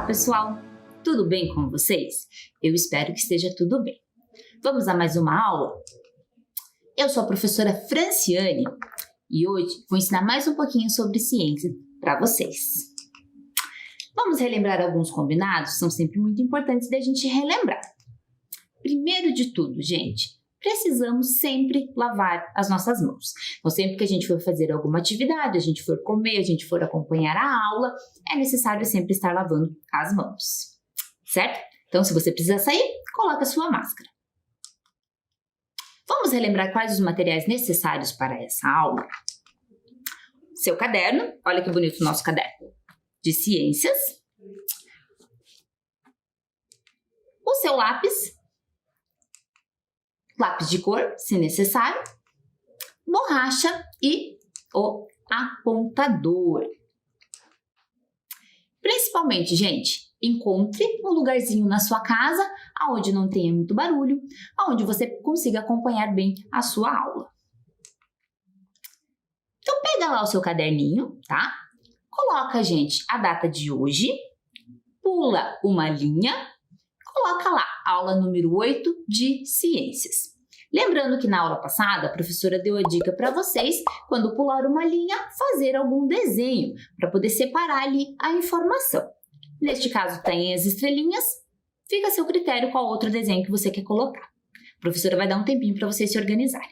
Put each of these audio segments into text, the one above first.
pessoal! Tudo bem com vocês? Eu espero que esteja tudo bem. Vamos a mais uma aula? Eu sou a professora Franciane e hoje vou ensinar mais um pouquinho sobre ciência para vocês. Vamos relembrar alguns combinados? São sempre muito importantes da gente relembrar. Primeiro de tudo, gente, precisamos sempre lavar as nossas mãos. Então, sempre que a gente for fazer alguma atividade, a gente for comer, a gente for acompanhar a aula, é necessário sempre estar lavando as mãos, certo? Então, se você precisar sair, coloque a sua máscara. Vamos relembrar quais os materiais necessários para essa aula? Seu caderno, olha que bonito o nosso caderno de ciências. O seu lápis de cor, se necessário, borracha e o apontador. Principalmente, gente, encontre um lugarzinho na sua casa onde não tenha muito barulho, onde você consiga acompanhar bem a sua aula. Então, pega lá o seu caderninho, tá? Coloca, gente, a data de hoje, pula uma linha, coloca lá, aula número 8 de ciências. Lembrando que na aula passada a professora deu a dica para vocês, quando pular uma linha, fazer algum desenho, para poder separar ali a informação. Neste caso tem as estrelinhas, fica a seu critério qual outro desenho que você quer colocar. A professora vai dar um tempinho para vocês se organizarem.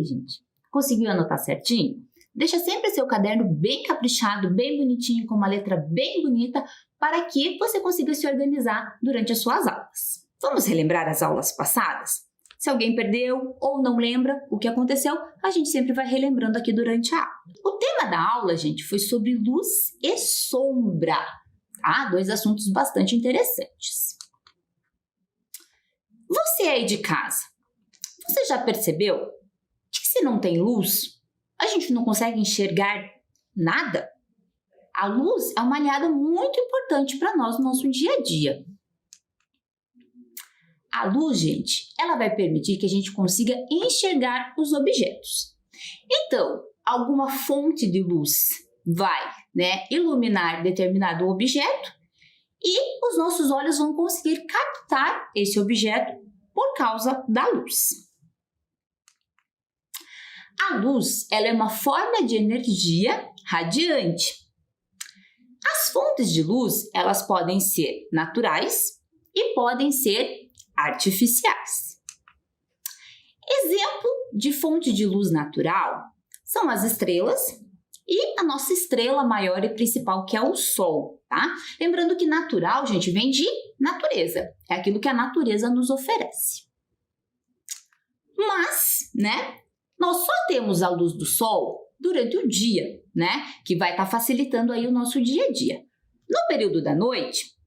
Gente, conseguiu anotar certinho? Deixa sempre seu caderno bem caprichado, bem bonitinho, com uma letra bem bonita, para que você consiga se organizar durante as suas aulas. Vamos relembrar as aulas passadas? Se alguém perdeu ou não lembra o que aconteceu, a gente sempre vai relembrando aqui durante a aula. O tema da aula, gente, foi sobre luz e sombra. Tá? 2 assuntos bastante interessantes. Você aí de casa, você já percebeu que se não tem luz, a gente não consegue enxergar nada? A luz é uma aliada muito importante para nós no nosso dia a dia. A luz, gente, ela vai permitir que a gente consiga enxergar os objetos. Então, alguma fonte de luz vai, iluminar determinado objeto e os nossos olhos vão conseguir captar esse objeto por causa da luz. A luz, ela é uma forma de energia radiante. As fontes de luz, elas podem ser naturais e podem ser artificiais. Exemplo de fonte de luz natural são as estrelas e a nossa estrela maior e principal, que é o Sol, tá? Lembrando que natural, gente, vem de natureza. É aquilo que a natureza nos oferece. Mas, nós só temos a luz do Sol durante o dia, que vai estar facilitando aí o nosso dia a dia. No período da noite,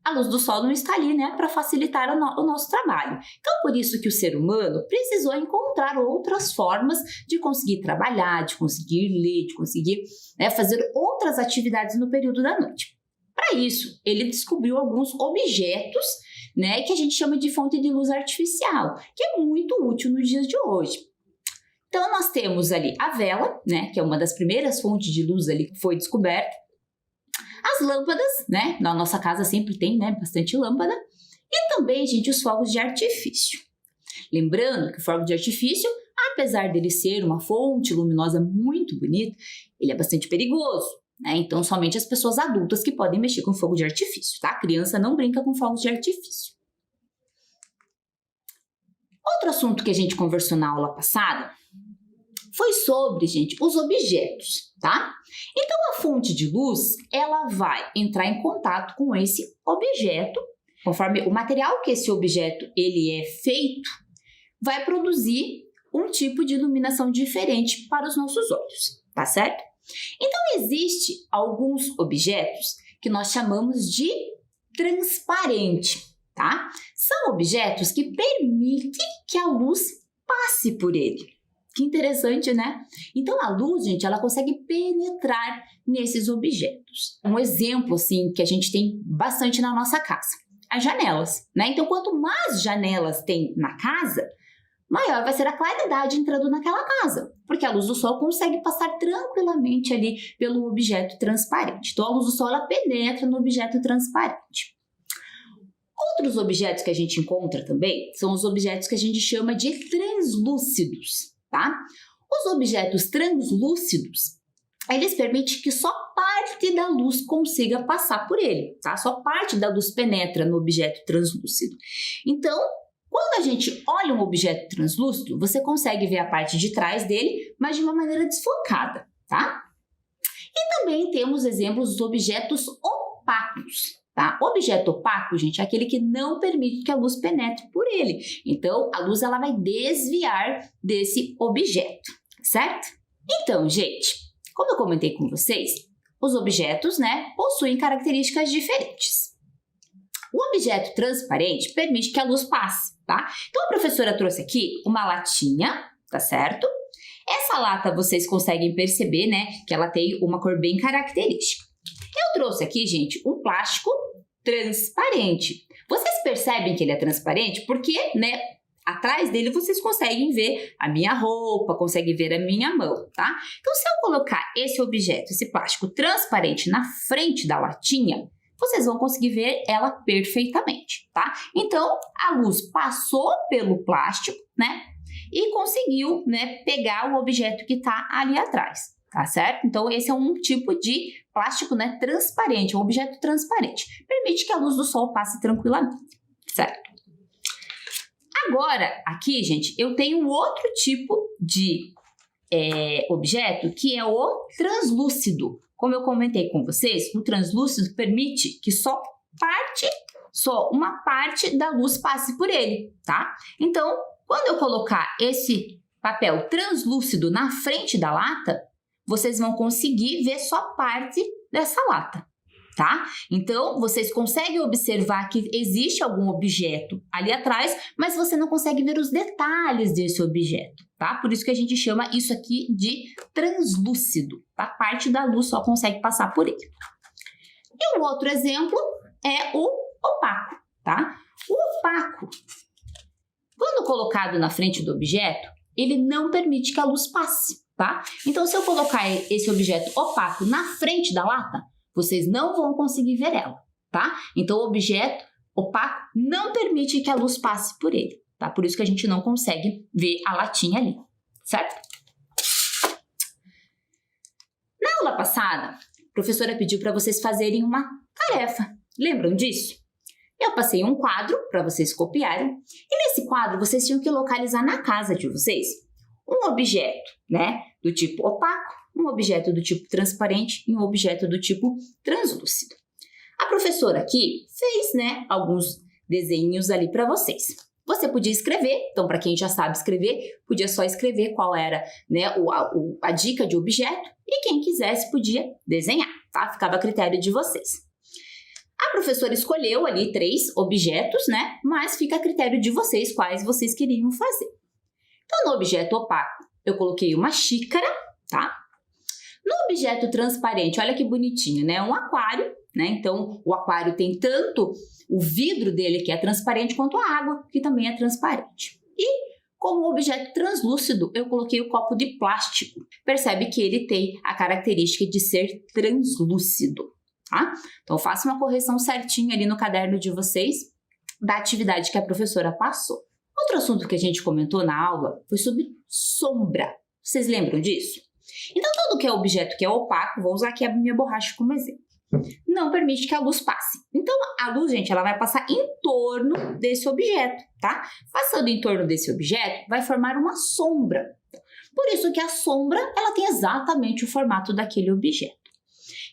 a luz do sol não está ali, para facilitar o nosso trabalho. Então, por isso que o ser humano precisou encontrar outras formas de conseguir trabalhar, de conseguir ler, de conseguir fazer outras atividades no período da noite. Para isso, ele descobriu alguns objetos, que a gente chama de fonte de luz artificial, que é muito útil nos dias de hoje. Então, nós temos ali a vela, que é uma das primeiras fontes de luz ali que foi descoberta. As lâmpadas, na nossa casa sempre tem, bastante lâmpada. E também, gente, os fogos de artifício. Lembrando que o fogo de artifício, apesar dele ser uma fonte luminosa muito bonita, ele é bastante perigoso, Então, somente as pessoas adultas que podem mexer com fogo de artifício, tá? A criança não brinca com fogos de artifício. Outro assunto que a gente conversou na aula passada foi sobre, gente, os objetos, tá? Então, a fonte de luz, ela vai entrar em contato com esse objeto, conforme o material que esse objeto ele é feito, vai produzir um tipo de iluminação diferente para os nossos olhos, tá certo? Então, existe alguns objetos que nós chamamos de transparente, tá? São objetos que permitem que a luz passe por ele. Que interessante, Então, a luz, gente, ela consegue penetrar nesses objetos. Um exemplo, assim, que a gente tem bastante na nossa casa, as janelas, Então, quanto mais janelas tem na casa, maior vai ser a claridade entrando naquela casa, porque a luz do sol consegue passar tranquilamente ali pelo objeto transparente. Então, a luz do sol, ela penetra no objeto transparente. Outros objetos que a gente encontra também são os objetos que a gente chama de translúcidos, tá? Os objetos translúcidos, eles permitem que só parte da luz consiga passar por ele, tá? Só parte da luz penetra no objeto translúcido. Então, quando a gente olha um objeto translúcido, você consegue ver a parte de trás dele, mas de uma maneira desfocada, tá? E também temos exemplos dos objetos opacos, tá? Objeto opaco, gente, é aquele que não permite que a luz penetre por ele. Então, a luz ela vai desviar desse objeto, certo? Então, gente, como eu comentei com vocês, os objetos, possuem características diferentes. O objeto transparente permite que a luz passe, tá? Então, a professora trouxe aqui uma latinha, tá certo? Essa lata vocês conseguem perceber, que ela tem uma cor bem característica. Eu trouxe aqui, gente, um plástico transparente. Vocês percebem que ele é transparente porque, atrás dele vocês conseguem ver a minha roupa, conseguem ver a minha mão, tá? Então, se eu colocar esse objeto, esse plástico transparente na frente da latinha, vocês vão conseguir ver ela perfeitamente, tá? Então, a luz passou pelo plástico, e conseguiu, pegar o objeto que está ali atrás, tá certo? Então, esse é um tipo de plástico, transparente, um objeto transparente. Permite que a luz do sol passe tranquilamente, certo? Agora, aqui, gente, eu tenho um outro tipo de objeto que é o translúcido. Como eu comentei com vocês, o translúcido permite que só parte só uma parte da luz passe por ele, tá? Então, quando eu colocar esse papel translúcido na frente da lata, vocês vão conseguir ver só parte dessa lata, tá? Então, vocês conseguem observar que existe algum objeto ali atrás, mas você não consegue ver os detalhes desse objeto, tá? Por isso que a gente chama isso aqui de translúcido, tá? Parte da luz só consegue passar por ele. E o outro exemplo é o opaco, tá? O opaco, quando colocado na frente do objeto, ele não permite que a luz passe, tá? Então, se eu colocar esse objeto opaco na frente da lata, vocês não vão conseguir ver ela, tá? Então, o objeto opaco não permite que a luz passe por ele, tá? Por isso que a gente não consegue ver a latinha ali, certo? Na aula passada, a professora pediu para vocês fazerem uma tarefa. Lembram disso? Eu passei um quadro para vocês copiarem e nesse quadro vocês tinham que localizar na casa de vocês um objeto, né, do tipo opaco, um objeto do tipo transparente e um objeto do tipo translúcido. A professora aqui fez, né, alguns desenhos ali para vocês. Você podia escrever, então para quem já sabe escrever, podia só escrever qual era, né, a dica de objeto e quem quisesse podia desenhar, tá? Ficava a critério de vocês. A professora escolheu ali 3 objetos, né? Mas fica a critério de vocês quais vocês queriam fazer. Então, no objeto opaco, eu coloquei uma xícara, tá? No objeto transparente, olha que bonitinho, né? Um aquário, né? Então, o aquário tem tanto o vidro dele, que é transparente, quanto a água, que também é transparente. E, como objeto translúcido, eu coloquei o copo de plástico. Percebe que ele tem a característica de ser translúcido. Tá? Então, faça uma correção certinha ali no caderno de vocês da atividade que a professora passou. Outro assunto que a gente comentou na aula foi sobre sombra. Vocês lembram disso? Então, tudo que é objeto que é opaco, vou usar aqui a minha borracha como exemplo, não permite que a luz passe. Então, a luz, gente, ela vai passar em torno desse objeto, tá? Passando em torno desse objeto, vai formar uma sombra. Por isso que a sombra, ela tem exatamente o formato daquele objeto.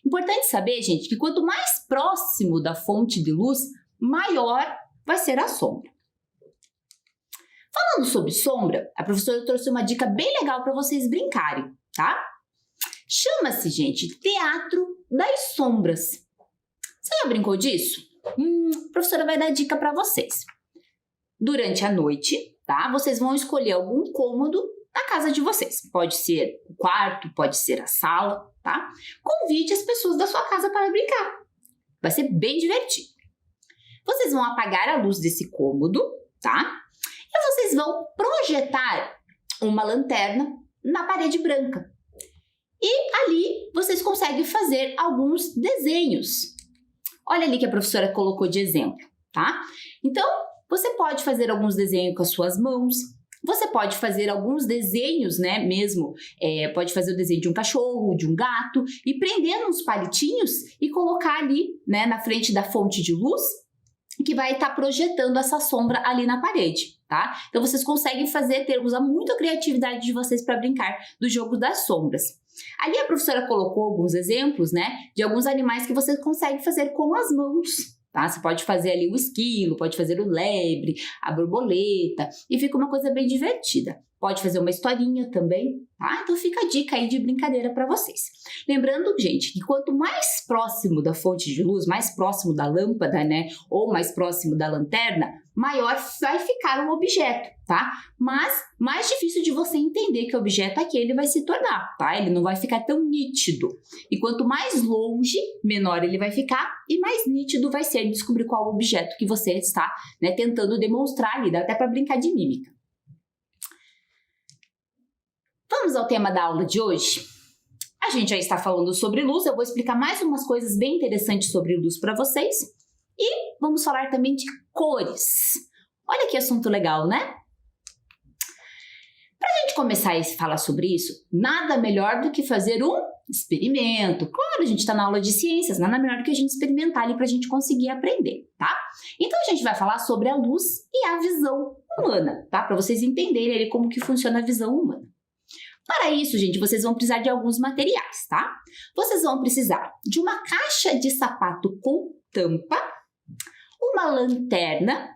Importante saber, gente, que quanto mais próximo da fonte de luz, maior vai ser a sombra. Falando sobre sombra, a professora trouxe uma dica bem legal para vocês brincarem, tá? Chama-se, gente, Teatro das Sombras. Você já brincou disso? A professora vai dar dica para vocês. Durante a noite, tá? Vocês vão escolher algum cômodo da casa de vocês. Pode ser o quarto, pode ser a sala, tá? Convide as pessoas da sua casa para brincar. Vai ser bem divertido. Vocês vão apagar a luz desse cômodo, tá? E vocês vão projetar uma lanterna na parede branca. E ali vocês conseguem fazer alguns desenhos. Olha ali que a professora colocou de exemplo, tá? Então, você pode fazer alguns desenhos com as suas mãos. Você pode fazer alguns desenhos, né, mesmo, pode fazer o desenho de um cachorro, de um gato, e prender uns palitinhos e colocar ali, né, na frente da fonte de luz, que vai estar projetando essa sombra ali na parede, tá? Então, vocês conseguem usar muito a criatividade de vocês para brincar do jogo das sombras. Ali a professora colocou alguns exemplos, né, de alguns animais que você consegue fazer com as mãos, tá? Você pode fazer ali o esquilo, pode fazer o lebre, a borboleta, e fica uma coisa bem divertida. Pode fazer uma historinha também, tá? Então fica a dica aí de brincadeira para vocês. Lembrando, gente, que quanto mais próximo da fonte de luz, mais próximo da lâmpada, né, ou mais próximo da lanterna, maior vai ficar o objeto, tá? Mas mais difícil de você entender que objeto aquele vai se tornar, tá? Ele não vai ficar tão nítido. E quanto mais longe, menor ele vai ficar e mais nítido vai ser descobrir qual objeto que você está, né, tentando demonstrar ali. Dá até para brincar de mímica. Vamos ao tema da aula de hoje? A gente já está falando sobre luz, eu vou explicar mais umas coisas bem interessantes sobre luz para vocês. E vamos falar também de cores. Olha que assunto legal, né? Para a gente começar a falar sobre isso, nada melhor do que fazer um experimento. Claro, a gente está na aula de ciências, nada melhor do que a gente experimentar ali para a gente conseguir aprender, tá? Então, a gente vai falar sobre a luz e a visão humana, tá? Para vocês entenderem ali como que funciona a visão humana. Para isso, gente, vocês vão precisar de alguns materiais, tá? Vocês vão precisar de uma caixa de sapato com tampa, uma lanterna,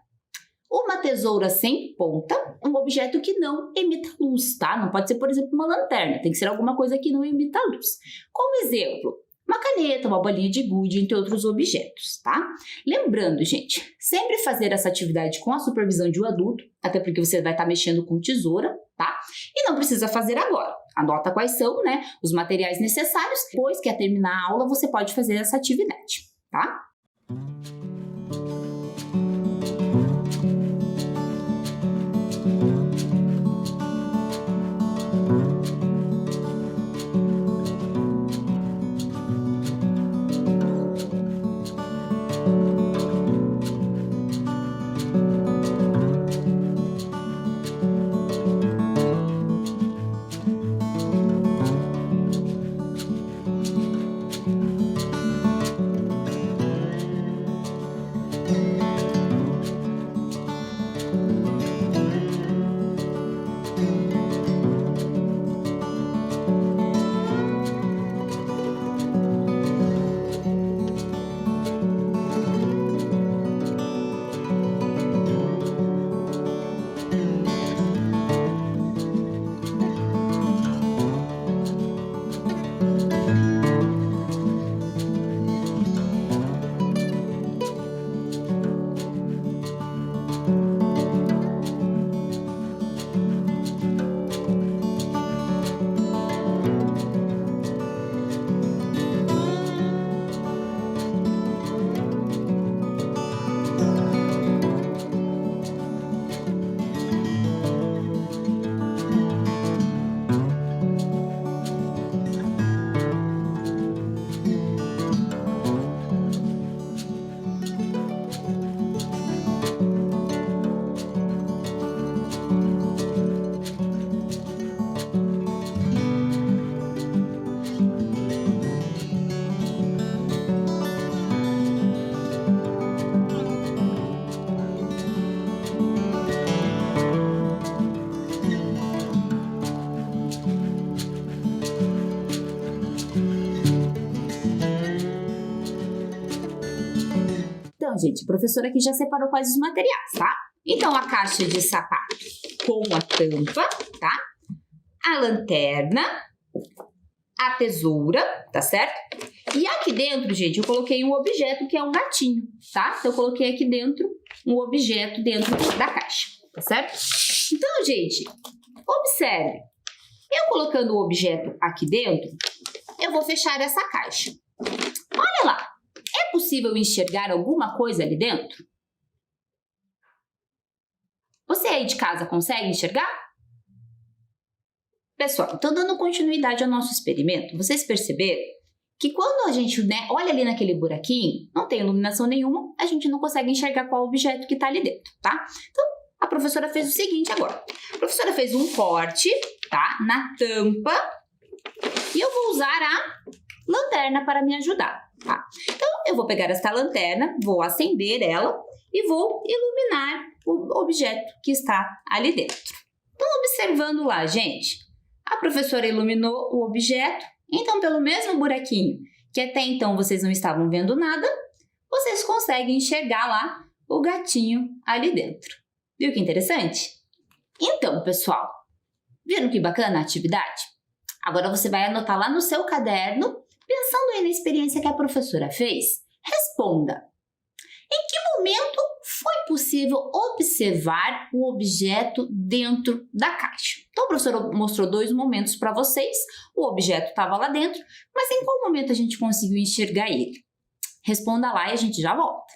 uma tesoura sem ponta, um objeto que não emita luz, tá? Não pode ser, por exemplo, uma lanterna, tem que ser alguma coisa que não emita luz. Como exemplo, uma caneta, uma bolinha de gude, entre outros objetos, tá? Lembrando, gente, sempre fazer essa atividade com a supervisão de um adulto, até porque você vai estar mexendo com tesoura, tá? E não precisa fazer agora. Anota quais são, né, os materiais necessários. Depois que terminar a aula, você pode fazer essa atividade, tá? Então, gente, a professora aqui já separou quais os materiais, tá? Então, a caixa de sapato com a tampa, tá? A lanterna, a tesoura, tá certo? E aqui dentro, gente, eu coloquei um objeto que é um gatinho, tá? Então, eu coloquei aqui dentro um objeto dentro da caixa, tá certo? Então, gente, observe. Eu colocando o objeto aqui dentro, eu vou fechar essa caixa. Olha lá. É possível enxergar alguma coisa ali dentro? Você aí de casa consegue enxergar? Pessoal, então dando continuidade ao nosso experimento, vocês perceberam que quando a gente, né, olha ali naquele buraquinho, não tem iluminação nenhuma, a gente não consegue enxergar qual objeto que está ali dentro, tá? Então, a professora fez o seguinte agora. A professora fez um corte, tá, na tampa e eu vou usar a lanterna para me ajudar, tá? Então, eu vou pegar esta lanterna, vou acender ela e vou iluminar o objeto que está ali dentro. Então, observando lá, gente, a professora iluminou o objeto, então, pelo mesmo buraquinho que até então vocês não estavam vendo nada, vocês conseguem enxergar lá o gatinho ali dentro. Viu que interessante? Então, pessoal, viram que bacana a atividade? Agora você vai anotar lá no seu caderno, pensando aí na experiência que a professora fez, responda. Em que momento foi possível observar o objeto dentro da caixa? Então, a professora mostrou 2 momentos para vocês. O objeto estava lá dentro, mas em qual momento a gente conseguiu enxergar ele? Responda lá e a gente já volta.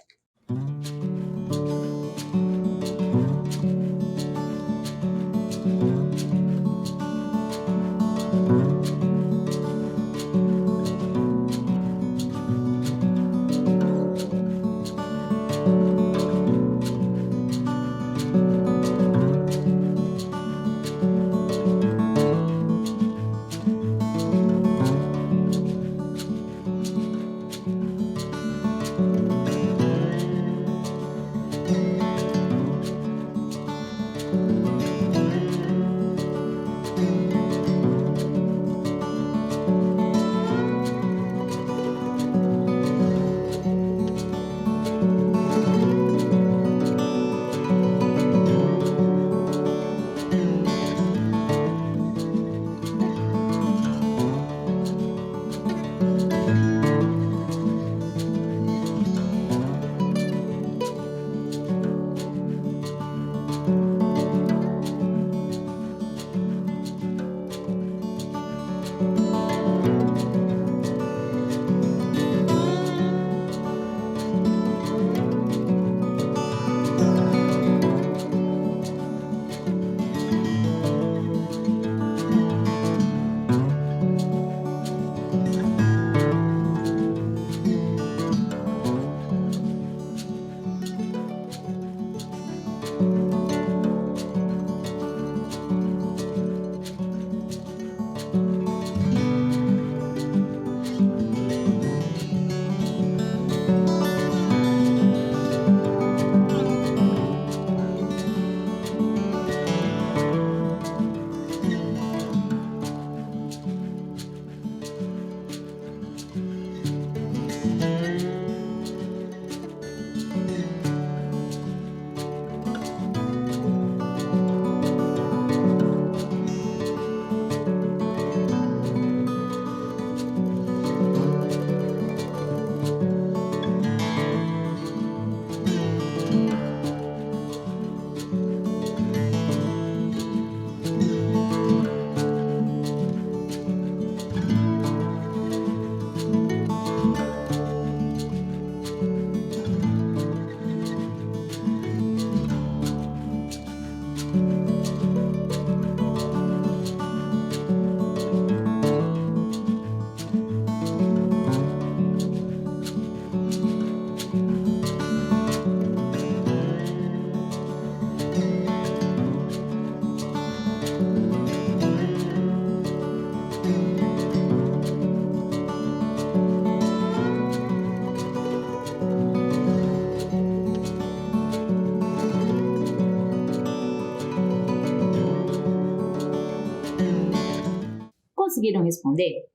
conseguiram responder?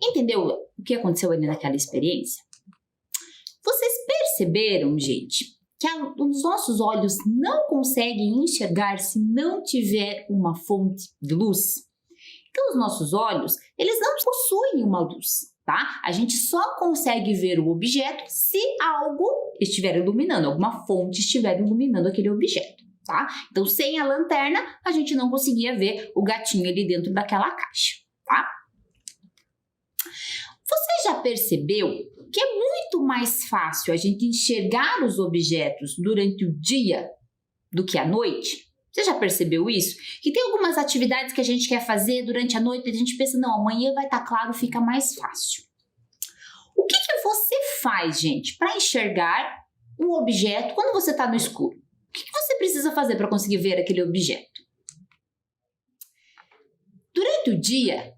Entendeu o que aconteceu ali naquela experiência? Vocês perceberam, gente, que os nossos olhos não conseguem enxergar se não tiver uma fonte de luz? Então, os nossos olhos, eles não possuem uma luz, tá? A gente só consegue ver o objeto se algo estiver iluminando, alguma fonte estiver iluminando aquele objeto, tá? Então, sem a lanterna, a gente não conseguia ver o gatinho ali dentro daquela caixa, tá? Você já percebeu que é muito mais fácil a gente enxergar os objetos durante o dia do que à noite? Você já percebeu isso? Que tem algumas atividades que a gente quer fazer durante a noite e a gente pensa, não, amanhã vai estar claro, fica mais fácil. O que você faz, gente, para enxergar um objeto quando você está no escuro? O que você precisa fazer para conseguir ver aquele objeto? Durante o dia,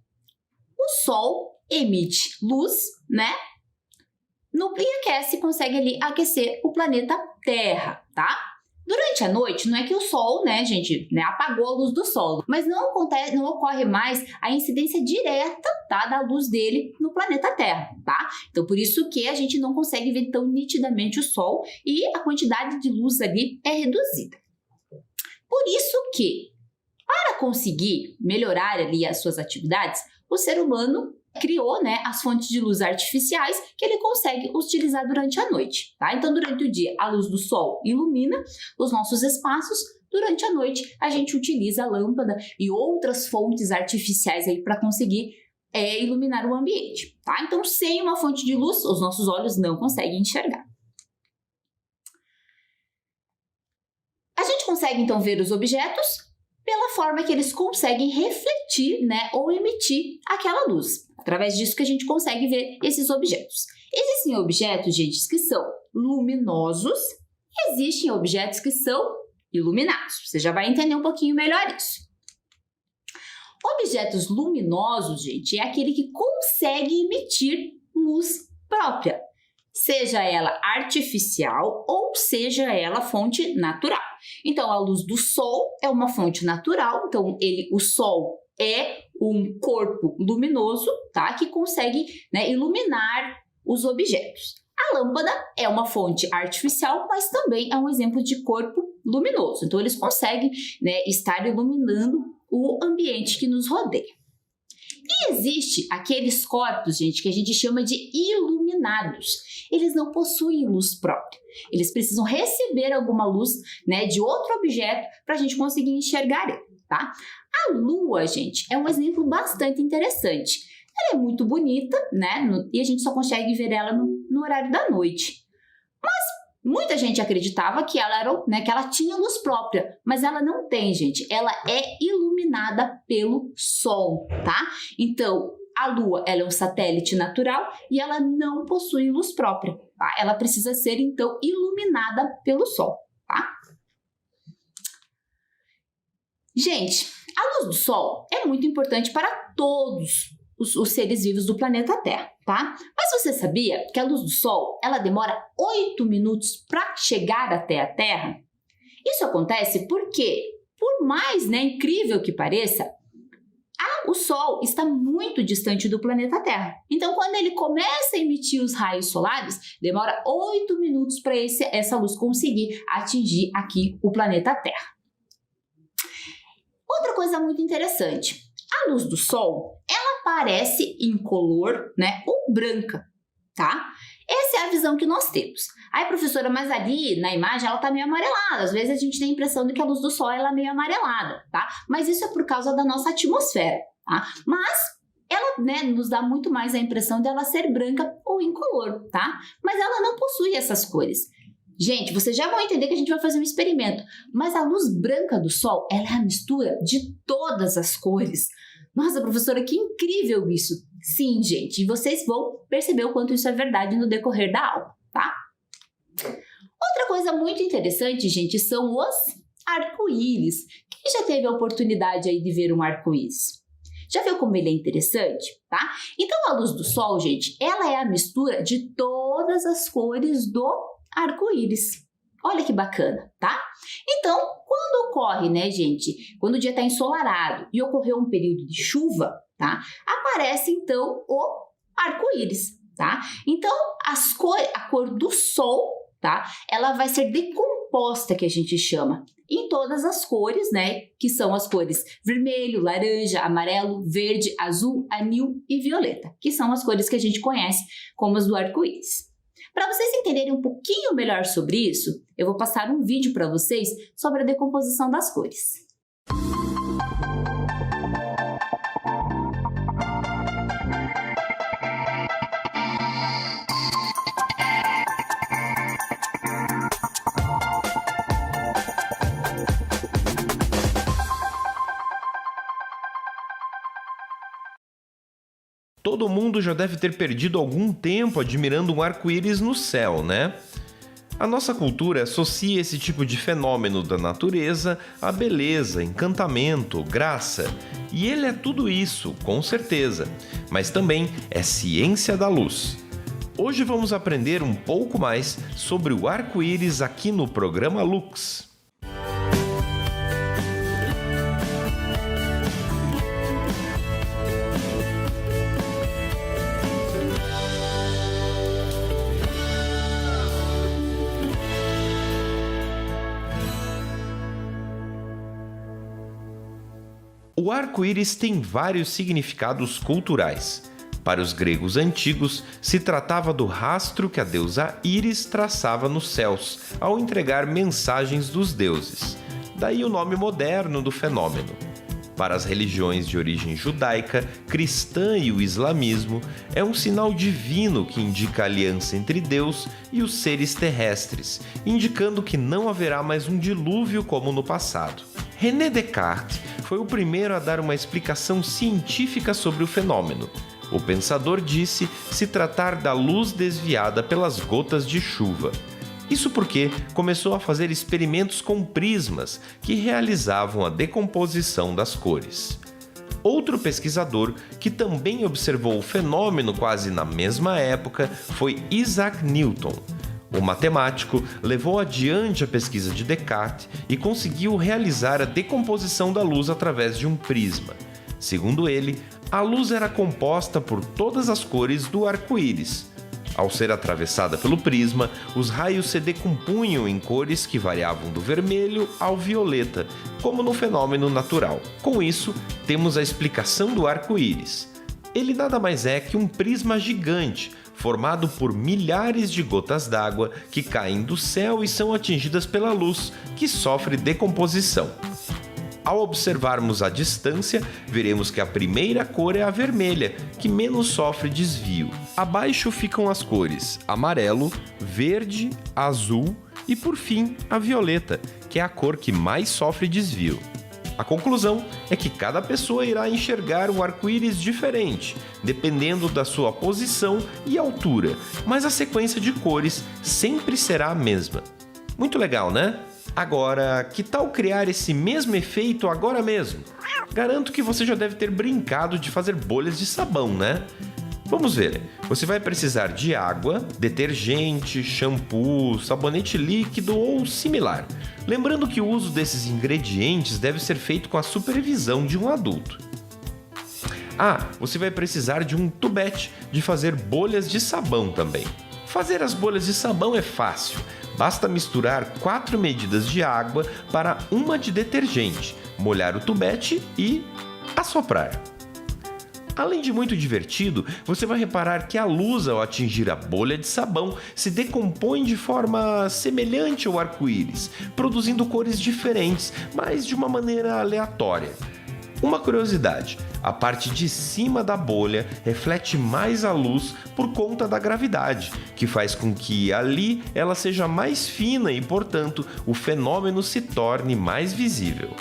o sol emite luz, né? E aquece, consegue ali aquecer o planeta Terra, tá? Durante a noite, não é que o sol, né, gente, né, apagou a luz do sol, mas não ocorre mais a incidência direta, tá, da luz dele no planeta Terra, tá? Então, por isso que a gente não consegue ver tão nitidamente o sol e a quantidade de luz ali é reduzida. Por isso que, para conseguir melhorar ali as suas atividades, o ser humano criou, né, as fontes de luz artificiais que ele consegue utilizar durante a noite, tá? Então, durante o dia, a luz do sol ilumina os nossos espaços. Durante a noite, a gente utiliza a lâmpada e outras fontes artificiais aí para conseguir iluminar o ambiente, tá? Então, sem uma fonte de luz, os nossos olhos não conseguem enxergar. A gente consegue, então, ver os objetos pela forma que eles conseguem refletir, né, ou emitir aquela luz. Através disso que a gente consegue ver esses objetos. Existem objetos, gente, que são luminosos, e existem objetos que são iluminados. Você já vai entender um pouquinho melhor isso. Objetos luminosos, gente, é aquele que consegue emitir luz própria, seja ela artificial ou seja ela fonte natural. Então, a luz do sol é uma fonte natural, então o sol é um corpo luminoso, tá? Que consegue, né, iluminar os objetos. A lâmpada é uma fonte artificial, mas também é um exemplo de corpo luminoso. Então, eles conseguem, né, estar iluminando o ambiente que nos rodeia. E existe aqueles corpos, gente, que a gente chama de iluminados. Eles não possuem luz própria. Eles precisam receber alguma luz, né, de outro objeto para a gente conseguir enxergar ele, tá? A lua, gente, é um exemplo bastante interessante. Ela é muito bonita, né? E a gente só consegue ver ela no horário da noite. Mas muita gente acreditava que ela era, né, que ela tinha luz própria, mas ela não tem, gente. Ela é iluminada pelo sol, tá? Então, a Lua, ela é um satélite natural e ela não possui luz própria, tá? Ela precisa ser, então, iluminada pelo sol, tá? Gente, a luz do sol é muito importante para todos os seres vivos do planeta Terra, tá? Mas você sabia que a luz do sol, ela demora 8 minutos para chegar até a Terra? Isso acontece porque, por mais, né, incrível que pareça, o Sol está muito distante do planeta Terra. Então, quando ele começa a emitir os raios solares, demora 8 minutos para essa luz conseguir atingir aqui o planeta Terra. Outra coisa muito interessante, a luz do Sol, ela aparece incolor, né, ou branca, tá? Essa é a visão que nós temos. Aí, professora, mas ali na imagem ela tá meio amarelada. Às vezes a gente tem a impressão de que a luz do sol ela é meio amarelada, tá? Mas isso é por causa da nossa atmosfera, tá? Mas ela, né, nos dá muito mais a impressão de ela ser branca ou incolor, tá? Mas ela não possui essas cores. Gente, vocês já vão entender que a gente vai fazer um experimento. Mas a luz branca do sol, ela é a mistura de todas as cores. Nossa, professora, que incrível isso! Sim, gente, e vocês vão perceber o quanto isso é verdade no decorrer da aula, tá? Outra coisa muito interessante, gente, são os arco-íris. Quem já teve a oportunidade aí de ver um arco-íris? Já viu como ele é interessante, tá? Então, a luz do sol, gente, ela é a mistura de todas as cores do arco-íris. Olha que bacana, tá? Então, quando ocorre, né, gente, quando o dia está ensolarado e ocorreu um período de chuva, tá? Aparece, então, o arco-íris, tá? Então, a cor do sol, tá? Ela vai ser decomposta, que a gente chama, em todas as cores, né? Que são as cores vermelho, laranja, amarelo, verde, azul, anil e violeta, que são as cores que a gente conhece como as do arco-íris. Para vocês entenderem um pouquinho melhor sobre isso, eu vou passar um vídeo para vocês sobre a decomposição das cores. Todo mundo já deve ter perdido algum tempo admirando um arco-íris no céu, né? A nossa cultura associa esse tipo de fenômeno da natureza a beleza, encantamento, graça. E ele é tudo isso, com certeza, mas também é ciência da luz. Hoje vamos aprender um pouco mais sobre o arco-íris aqui no programa Lux. O arco-íris tem vários significados culturais. Para os gregos antigos, se tratava do rastro que a deusa Íris traçava nos céus ao entregar mensagens dos deuses. Daí o nome moderno do fenômeno. Para as religiões de origem judaica, cristã e o islamismo, é um sinal divino que indica a aliança entre Deus e os seres terrestres, indicando que não haverá mais um dilúvio como no passado. René Descartes foi o primeiro a dar uma explicação científica sobre o fenômeno. O pensador disse se tratar da luz desviada pelas gotas de chuva. Isso porque começou a fazer experimentos com prismas que realizavam a decomposição das cores. Outro pesquisador que também observou o fenômeno quase na mesma época foi Isaac Newton. O matemático levou adiante a pesquisa de Descartes e conseguiu realizar a decomposição da luz através de um prisma. Segundo ele, a luz era composta por todas as cores do arco-íris. Ao ser atravessada pelo prisma, os raios se decompunham em cores que variavam do vermelho ao violeta, como no fenômeno natural. Com isso, temos a explicação do arco-íris. Ele nada mais é que um prisma gigante, formado por milhares de gotas d'água que caem do céu e são atingidas pela luz, que sofre decomposição. Ao observarmos a distância, veremos que a primeira cor é a vermelha, que menos sofre desvio. Abaixo ficam as cores amarelo, verde, azul e, por fim, a violeta, que é a cor que mais sofre desvio. A conclusão é que cada pessoa irá enxergar um arco-íris diferente, dependendo da sua posição e altura, mas a sequência de cores sempre será a mesma. Muito legal, né? Agora, que tal criar esse mesmo efeito agora mesmo? Garanto que você já deve ter brincado de fazer bolhas de sabão, né? Vamos ver, você vai precisar de água, detergente, shampoo, sabonete líquido ou similar. Lembrando que o uso desses ingredientes deve ser feito com a supervisão de um adulto. Você vai precisar de um tubete de fazer bolhas de sabão também. Fazer as bolhas de sabão é fácil. Basta misturar 4 medidas de água para 1 de detergente, molhar o tubete e assoprar. Além de muito divertido, você vai reparar que a luz, ao atingir a bolha de sabão, se decompõe de forma semelhante ao arco-íris, produzindo cores diferentes, mas de uma maneira aleatória. Uma curiosidade, a parte de cima da bolha reflete mais a luz por conta da gravidade, que faz com que ali ela seja mais fina e, portanto, o fenômeno se torne mais visível.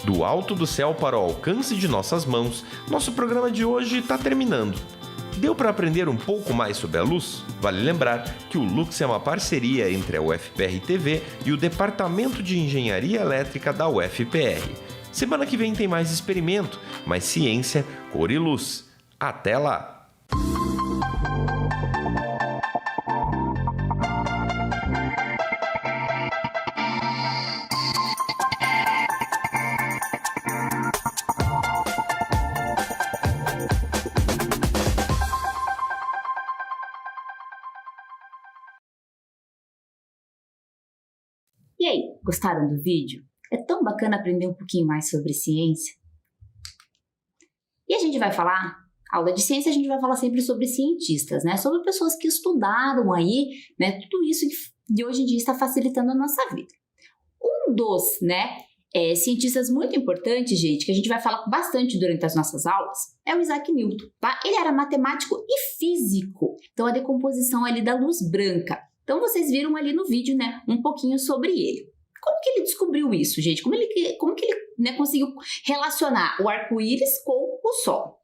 Do alto do céu para o alcance de nossas mãos, nosso programa de hoje está terminando. Deu para aprender um pouco mais sobre a luz? Vale lembrar que o Lux é uma parceria entre a UFPR-TV e o Departamento de Engenharia Elétrica da UFPR. Semana que vem tem mais experimento, mais ciência, cor e luz. Até lá! E aí, gostaram do vídeo? É tão bacana aprender um pouquinho mais sobre ciência. E a gente vai falar, aula de ciência, a gente vai falar sempre sobre cientistas, né? Sobre pessoas que estudaram aí, né? Tudo isso que de hoje em dia está facilitando a nossa vida. Um dos, né, cientistas muito importantes, gente, que a gente vai falar bastante durante as nossas aulas, é o Isaac Newton, tá? Ele era matemático e físico, então a decomposição ali da luz branca. Então vocês viram ali no vídeo, né, um pouquinho sobre ele. Como que ele descobriu isso, gente? Como que ele né, conseguiu relacionar o arco-íris com o Sol?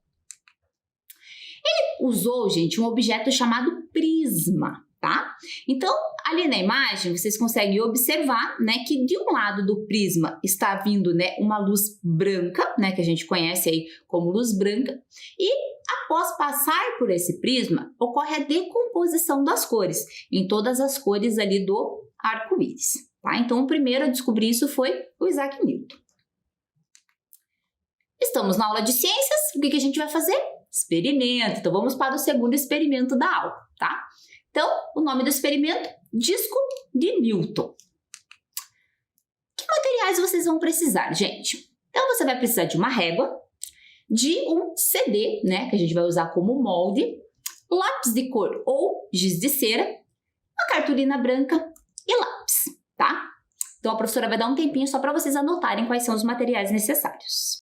Ele usou, gente, um objeto chamado prisma, tá? Então, ali na imagem, vocês conseguem observar, né, que de um lado do prisma está vindo, né, uma luz branca, né, que a gente conhece aí como luz branca, e após passar por esse prisma, ocorre a decomposição das cores, em todas as cores ali do arco-íris, tá? Então, o primeiro a descobrir isso foi o Isaac Newton. Estamos na aula de ciências, o que a gente vai fazer? Experimento. Então, vamos para o segundo experimento da aula, tá? Então, o nome do experimento, disco de Newton. Que materiais vocês vão precisar, gente? Então, você vai precisar de uma régua, de um CD, né, que a gente vai usar como molde, lápis de cor ou giz de cera, uma cartolina branca e lápis, tá? Então, a professora vai dar um tempinho só para vocês anotarem quais são os materiais necessários.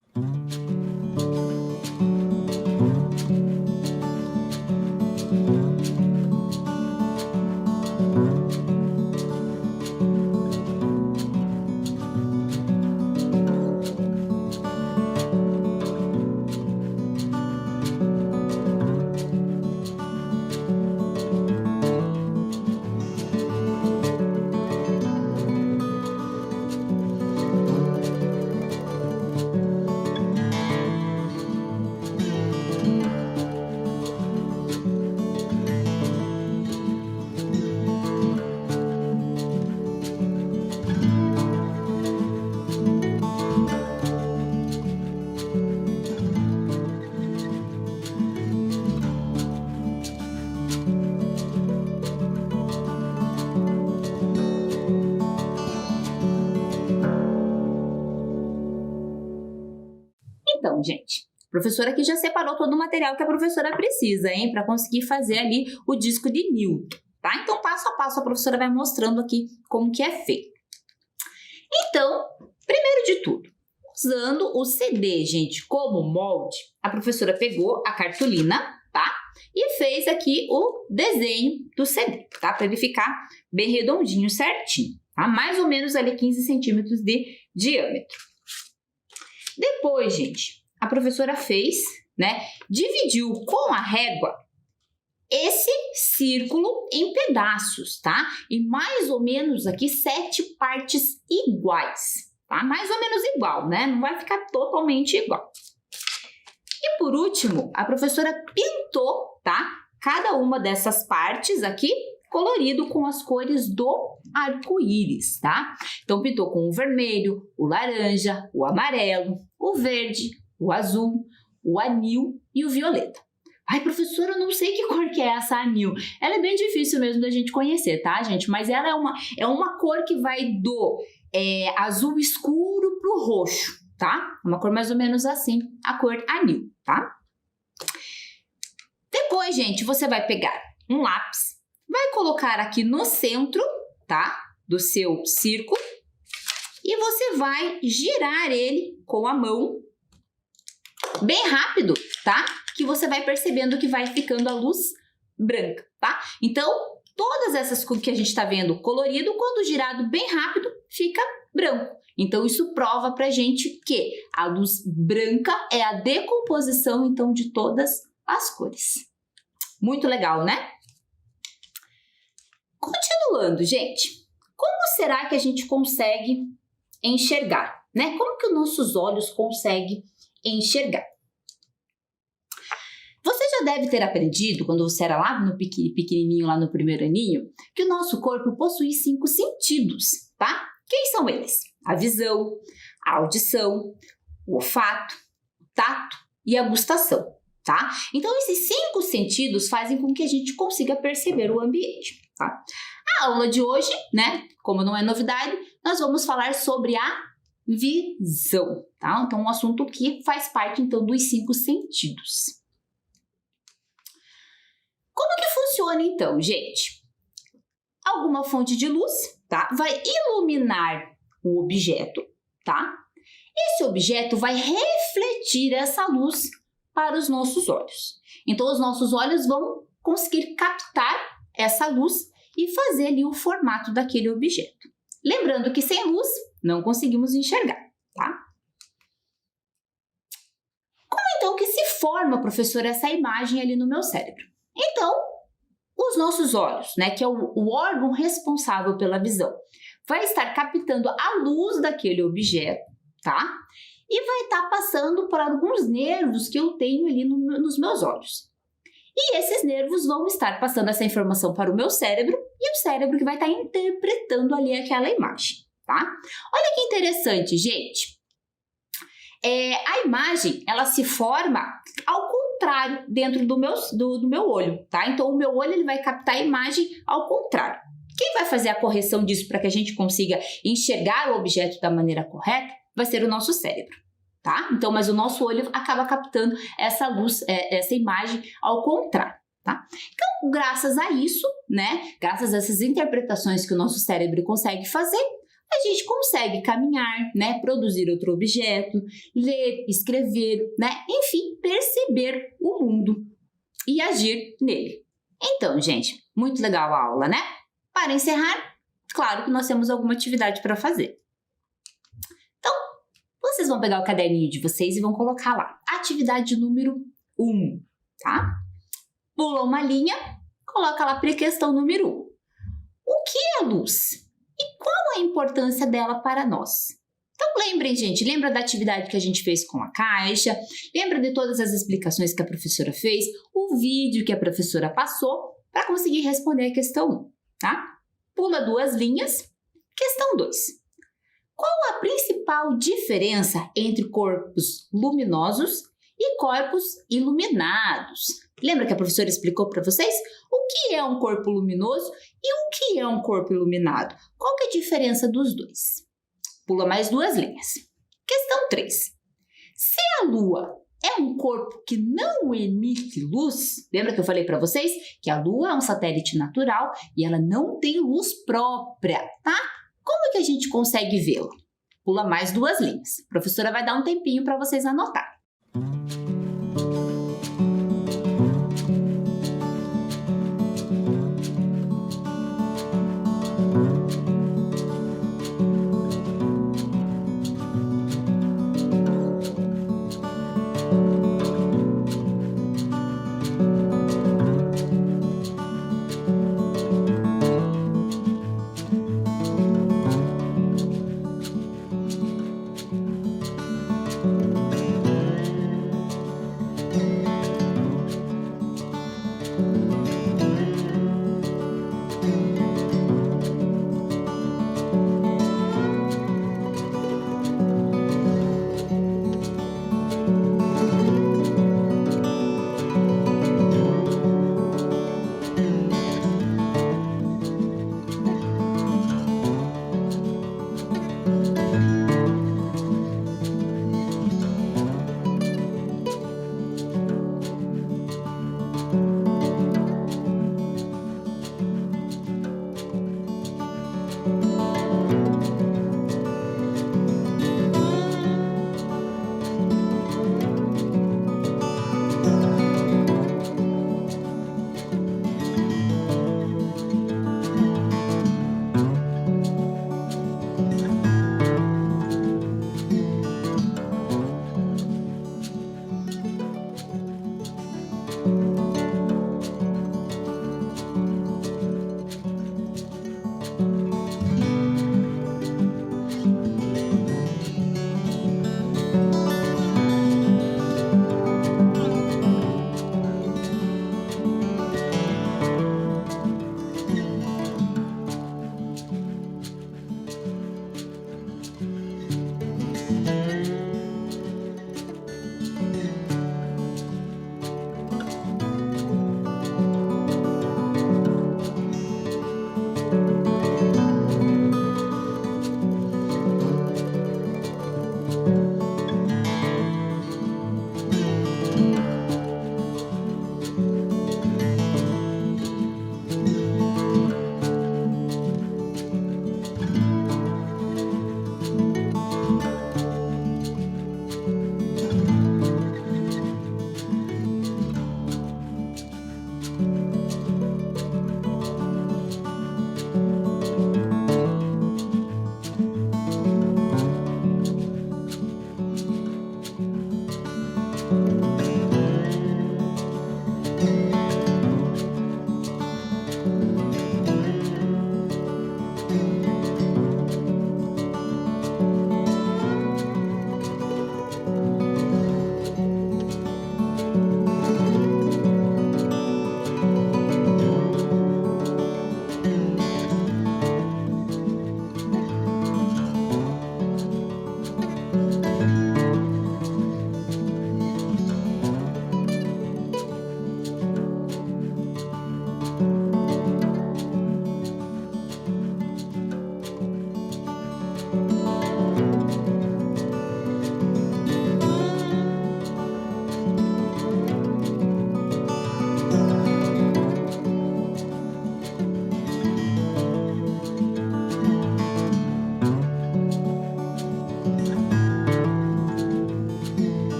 Então, gente, a professora aqui já separou todo o material que a professora precisa, hein, para conseguir fazer ali o disco de Newton, tá? Então, passo a passo, a professora vai mostrando aqui como que é feito. Então, primeiro de tudo, usando o CD, gente, como molde, a professora pegou a cartolina, tá? E fez aqui o desenho do CD, tá? Para ele ficar bem redondinho, certinho, tá? Mais ou menos ali 15 centímetros de diâmetro. Depois, gente, a professora fez, né, dividiu com a régua esse círculo em pedaços, tá? E mais ou menos aqui 7 partes iguais, tá? Mais ou menos igual, né? Não vai ficar totalmente igual. E por último, a professora pintou, tá? Cada uma dessas partes aqui colorido com as cores do arco-íris, tá? Então, pintou com o vermelho, o laranja, o amarelo, o verde, o azul, o anil e o violeta. Ai, professora, eu não sei que cor que é essa anil. Ela é bem difícil mesmo da gente conhecer, tá, gente? Mas ela é uma cor que vai do azul escuro pro roxo, tá? Uma cor mais ou menos assim, a cor anil, tá? Depois, gente, você vai pegar um lápis, vai colocar aqui no centro, tá? Do seu círculo e você vai girar ele com a mão bem rápido, tá? Que você vai percebendo que vai ficando a luz branca, tá? Então, todas essas cores que a gente tá vendo colorido, quando girado bem rápido, fica branco. Então, isso prova pra gente que a luz branca é a decomposição, então, de todas as cores. Muito legal, né? Continuando, gente, como será que a gente consegue enxergar, né? Como que os nossos olhos conseguem enxergar? Você já deve ter aprendido, quando você era lá no pequenininho, lá no primeiro aninho, que o nosso corpo possui 5 sentidos, tá? Quem são eles? A visão, a audição, o olfato, o tato e a gustação, tá? Então, esses 5 sentidos fazem com que a gente consiga perceber o ambiente, tá? A aula de hoje, né, como não é novidade, nós vamos falar sobre a visão, tá? Então, um assunto que faz parte, então, dos 5 sentidos. Como que funciona, então, gente? Alguma fonte de luz, tá? Vai iluminar o objeto, tá? Esse objeto vai refletir essa luz para os nossos olhos. Então, os nossos olhos vão conseguir captar essa luz e fazer ali o formato daquele objeto. Lembrando que sem luz não conseguimos enxergar, tá? Como então que se forma, professora, essa imagem ali no meu cérebro? Então, os nossos olhos, né, que é o órgão responsável pela visão, vai estar captando a luz daquele objeto, tá? E vai estar passando por alguns nervos que eu tenho ali nos meus olhos. E esses nervos vão estar passando essa informação para o meu cérebro e o cérebro que vai estar interpretando ali aquela imagem, tá? Olha que interessante, gente. A imagem, ela se forma ao contrário dentro do meu olho, tá? Então, o meu olho ele vai captar a imagem ao contrário. Quem vai fazer a correção disso para que a gente consiga enxergar o objeto da maneira correta vai ser o nosso cérebro, tá? Então, mas o nosso olho acaba captando essa luz, essa imagem ao contrário, tá? Então, graças a isso, né? Graças a essas interpretações que o nosso cérebro consegue fazer, a gente consegue caminhar, né? Produzir outro objeto, ler, escrever, né? Enfim, perceber o mundo e agir nele. Então, gente, muito legal a aula, né? Para encerrar, claro que nós temos alguma atividade para fazer. Então, vocês vão pegar o caderninho de vocês e vão colocar lá. Atividade número 1, tá? Pula uma linha, coloca lá para a questão número 1. O que é a luz? E qual a importância dela para nós? Então, lembrem, gente, lembra da atividade que a gente fez com a caixa? Lembra de todas as explicações que a professora fez? O vídeo que a professora passou para conseguir responder a questão 1, tá? Pula 2 linhas. Questão 2. Qual a principal diferença entre corpos luminosos e corpos iluminados? Lembra que a professora explicou para vocês o que é um corpo luminoso e o que é um corpo iluminado? Qual que é a diferença dos dois? Pula mais 2 linhas. Questão 3. Se a Lua é um corpo que não emite luz, lembra que eu falei para vocês que a Lua é um satélite natural e ela não tem luz própria, tá? Como que a gente consegue vê-la? Pula mais 2 linhas. A professora vai dar um tempinho para vocês anotarem.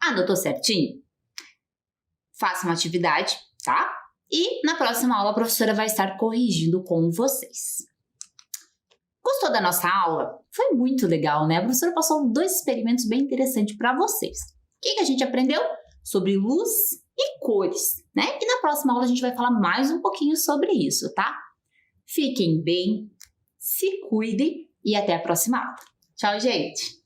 Anotou certinho? Faça uma atividade, tá? E na próxima aula a professora vai estar corrigindo com vocês. Gostou da nossa aula? Foi muito legal, né? A professora passou 2 experimentos bem interessantes para vocês. O que a gente aprendeu? Sobre luz e cores, né? E na próxima aula a gente vai falar mais um pouquinho sobre isso, tá? Fiquem bem, se cuidem e até a próxima aula. Tchau, gente!